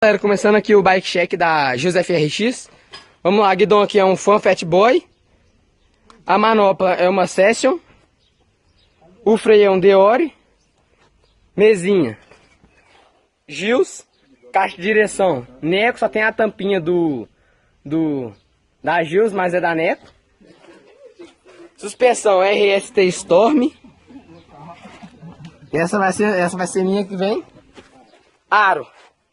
Galera, começando aqui o bike check da Gilles FRX. Vamos lá, guidão aqui é um Fan Fat Boy. A manopla é uma Session. O freio é um Deore. Mesinha Gilles. Caixa de direção Neco, só tem a tampinha da Gilles, mas é da Neco. Suspensão RST Storm. Essa vai ser minha que vem. Aro.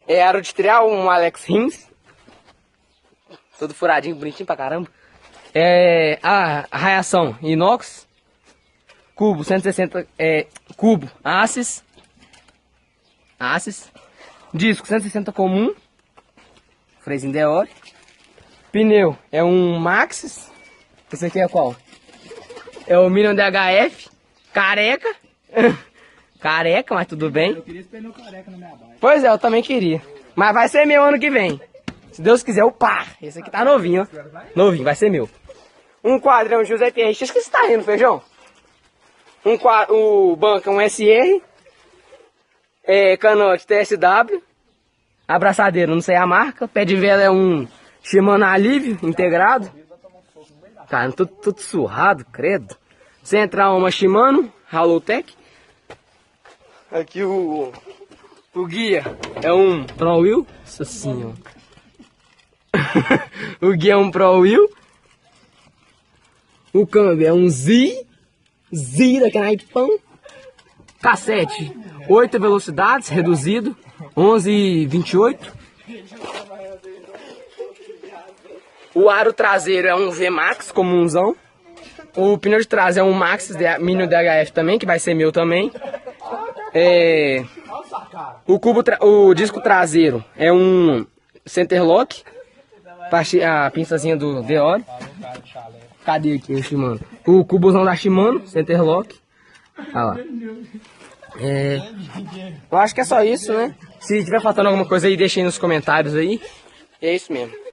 É aro de trial, um Alex Rins. Todo furadinho, bonitinho pra caramba. É a raiação inox. Cubo 160, cubo Aces. Disco 160 comum. Freiozinho Deore. Pneu é um Maxxis. Esse aqui é qual? É o Minion DHF. Careca. Careca, mas tudo bem. Eu queria esse pneu careca na minha bike. Pois é, eu também queria. Mas vai ser meu ano que vem. Se Deus quiser, o pá. Esse aqui tá novinho, ó. Novinho, vai ser meu. Um quadrão José FRX. O que você tá rindo, feijão? O banco é um SR. Canote TSW. Abraçadeira, não sei a marca. Pé de vela é um Shimano Alívio integrado. Cara, tudo surrado, credo. Central uma Shimano Halotech. Aqui o guia é um Pro Wheel. Nossa senhora. O guia é um Pro Wheel. O câmbio é um Z daquele naipão. Cassete 8 velocidades, reduzido 11,28. O aro traseiro é um VMAX comunzão. O pneu de trás é um Maxxis Minion DHF também, que vai ser meu também. O disco traseiro é um Centerlock. A pinçazinha do Deore. Cadê aqui o Shimano? O cubozão da Shimano, Centerlock. Olha lá. Eu acho que é só isso, né? Se tiver faltando alguma coisa aí, deixa aí nos comentários aí. E é isso mesmo.